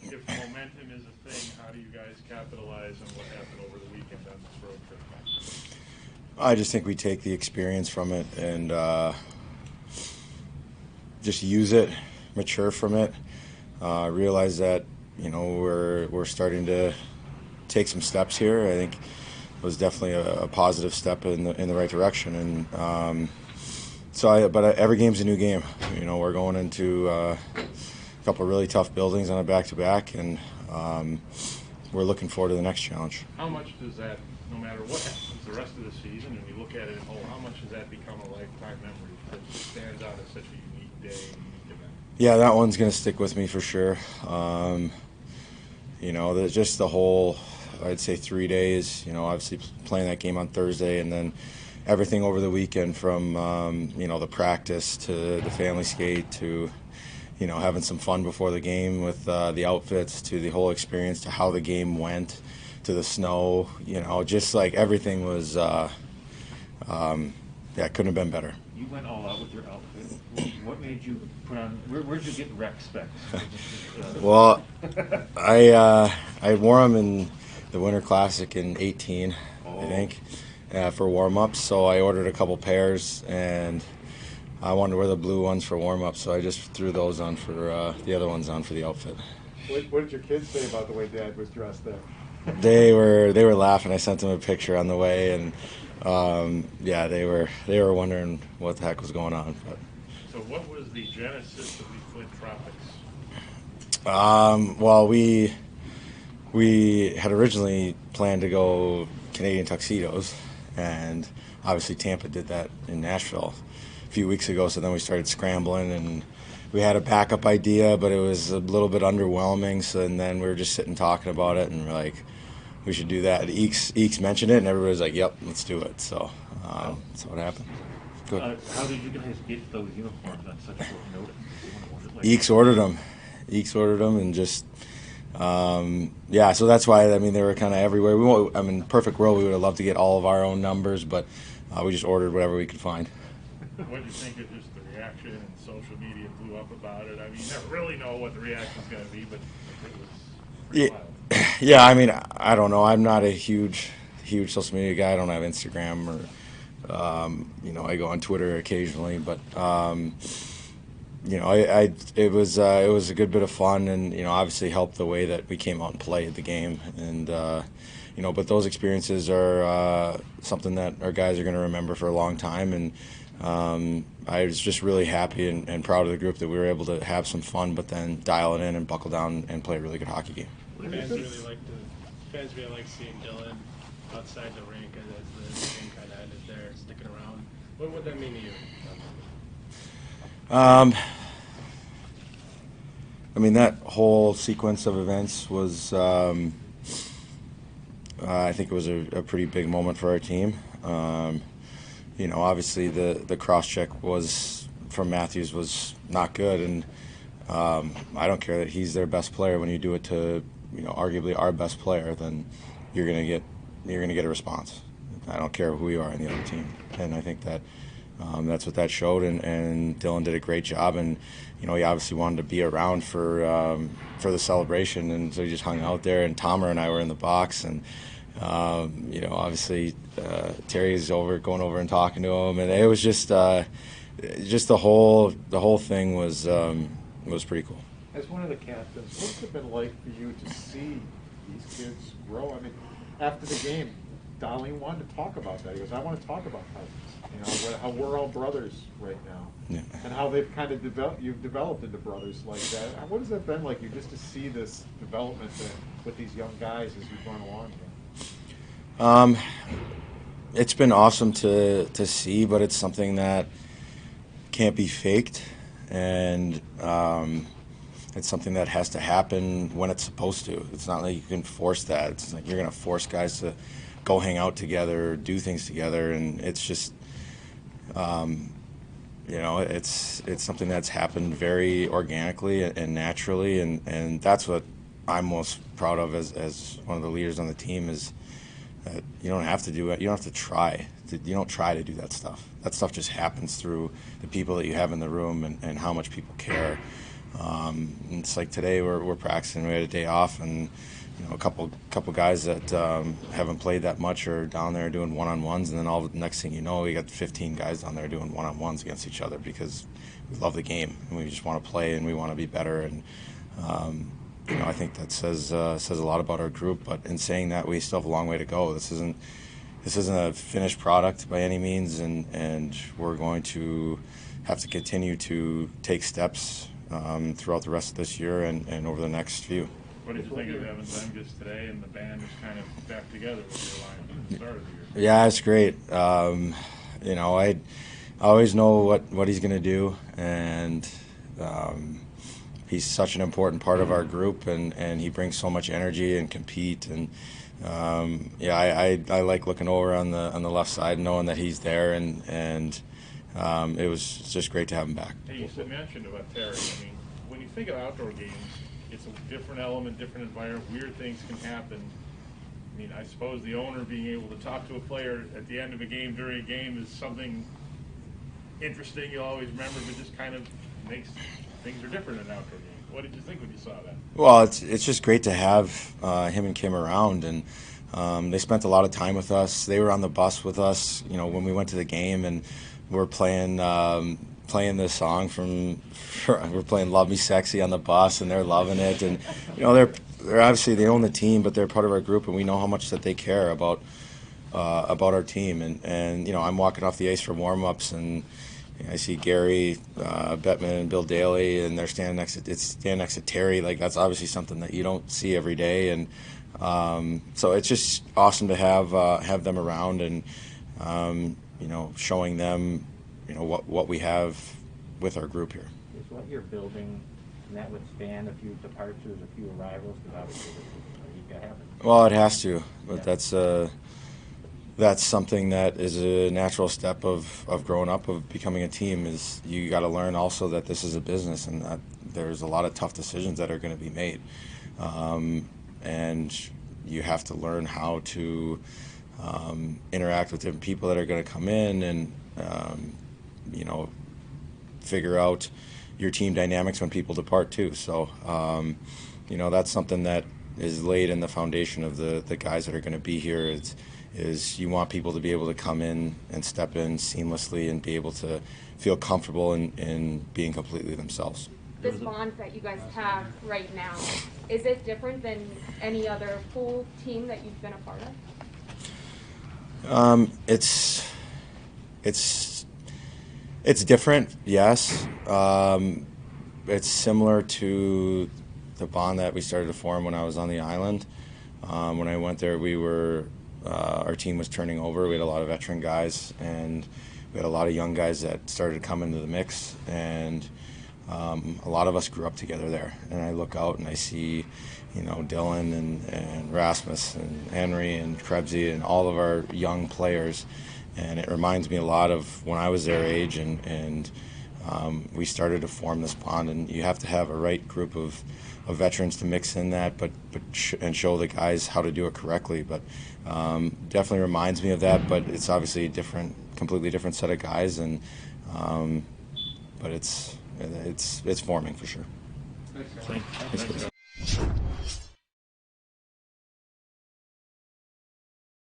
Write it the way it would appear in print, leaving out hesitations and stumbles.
if momentum is a thing, how do you guys capitalize on what happened over the weekend on this road trip? I just think we take the experience from it and just use it, mature from it, realize that we're starting to take some steps here. I think it was definitely a positive step in the right direction, and every game's a new game. We're going into a couple of really tough buildings on a back-to-back, and we're looking forward to the next challenge. How much does that, no matter what happens the rest of the season, and you look at it in whole, how much does that become a lifetime memory that stands out as such a unique day, unique event? Yeah, that one's going to stick with me for sure. Just the whole, I'd say 3 days, obviously playing that game on Thursday, and then everything over the weekend from, the practice to the family skate to, having some fun before the game with the outfits, to the whole experience, to how the game went, to the snow, just like everything was, couldn't have been better. You went all out with your outfit. What made you put on, where'd you get rec specs? Well, I wore them in the Winter Classic in 18, I think, for warm-ups, so I ordered a couple pairs, and I wanted to wear the blue ones for warm-up, so I just threw those on for the other ones on for the outfit. What did your kids say about the way Dad was dressed there? They were laughing. I sent them a picture on the way, and they were wondering what the heck was going on. But. So what was the genesis of the Flint Tropics? Well, we had originally planned to go Canadian tuxedos, and obviously Tampa did that in Nashville a few weeks ago, so then we started scrambling, and we had a backup idea, but it was a little bit underwhelming, and then we were just sitting talking about it, and we're like, we should do that. Eeks mentioned it, and everybody was like, yep, let's do it. So that's what happened. Good. How did you guys get those uniforms on such short notice? Eeks ordered them, and just, so that's why, they were kind of everywhere. Perfect world, we would have loved to get all of our own numbers, but we just ordered whatever we could find. What do you think of just the reaction and social media blew up about it? You never really know what the reaction's going to be, but it was pretty wild. Yeah, I don't know. I'm not a huge social media guy. I don't have Instagram or, I go on Twitter occasionally, but, it was a good bit of fun, and, obviously helped the way that we came out and played the game, and, but those experiences are something that our guys are going to remember for a long time, and I was just really happy and proud of the group that we were able to have some fun, but then dial it in and buckle down and play a really good hockey game. Fans really like seeing Dylan outside the rink as the game kind of ended there, sticking around. What would that mean to you? That whole sequence of events was, I think it was a pretty big moment for our team. Obviously the cross-check was from Matthews was not good, and I don't care that he's their best player. When you do it to, arguably our best player, then you're gonna get a response. I don't care who you are on the other team, and I think that that's what that showed, and Dylan did a great job, and he obviously wanted to be around for the celebration, and so he just hung out there, and Tomer and I were in the box, and obviously Terry's going over and talking to him, and it was just the whole thing was pretty cool. As one of the captains, what's it been like for you to see these kids grow? After the game, Darlene wanted to talk about that. He goes, I want to talk about cousins. How we're all brothers right now, Yeah. and how they've kind of you've developed into brothers like that. What has that been like, you just to see this development with these young guys as you've gone along here? It's been awesome to see, but it's something that can't be faked, and it's something that has to happen when it's supposed to. It's not like you can force that. It's like you're going to force guys to go hang out together, do things together, and it's just, it's something that's happened very organically and naturally, and that's what I'm most proud of as one of the leaders on the team is that you don't have to do it. You don't have to try. You don't try to do that stuff. That stuff just happens through the people that you have in the room and how much people care. It's like today we're practicing. We had a day off, and a couple guys that haven't played that much are down there doing one-on-ones, and then all the next thing you know, we got 15 guys down there doing one-on-ones against each other because we love the game and we just want to play and we want to be better. And I think that says a lot about our group. But in saying that, we still have a long way to go. This isn't a finished product by any means, and we're going to have to continue to take steps throughout the rest of this year and over the next few. What did you think of having Zemgus today and the band is kind of back together with your line at the start of the year? Yeah, it's great. I always know what he's going to do, and he's such an important part of our group, and he brings so much energy and compete. And I like looking over on the left side, knowing that he's there, and it was just great to have him back. Hey, you mentioned about Terry. I mean, when you think of outdoor games, it's a different element, different environment. Weird things can happen. I mean, I suppose the owner being able to talk to a player at the end of a game, during a game, is something interesting you'll always remember, but just kind of makes things are different in an outdoor game. What did you think when you saw that? Well, it's just great to have him and Kim around, and they spent a lot of time with us. They were on the bus with us, when we went to the game, and we're playing this song we're playing "Love Me Sexy" on the bus, and they're loving it. And they're obviously, they own the team, but they're part of our group, and we know how much that they care about our team. And I'm walking off the ice for warm-ups, and I see Gary Bettman and Bill Daly, and they're standing next to Terry. Like, that's obviously something that you don't see every day, and so it's just awesome to have them around, and showing them what we have with our group here. Is what you're building, can that withstand a few departures, a few arrivals? Because obviously you've got to have it. Well, it has to, but Yeah. that's something that is a natural step of growing up, of becoming a team. Is you got to learn also that this is a business, and that there's a lot of tough decisions that are going to be made, and you have to learn how to interact with different people that are going to come in, and figure out your team dynamics when people depart too. So that's something that is laid in the foundation of the guys that are going to be here. Is you want people to be able to come in and step in seamlessly and be able to feel comfortable in being completely themselves. This bond that you guys have right now, is it different than any other pool team that you've been a part of? It's different, yes. It's similar to the bond that we started to form when I was on the island. When I went there, our team was turning over. We had a lot of veteran guys, and we had a lot of young guys that started to come into the mix, and a lot of us grew up together there. And I look out and I see, Dylan and Rasmus and Henry and Krebsy and all of our young players, and it reminds me a lot of when I was their age, and we started to form this bond. And you have to have a right group of veterans to mix in that, and show the guys how to do it correctly. But definitely reminds me of that. But it's obviously a completely different set of guys, and but it's forming for sure. Thanks.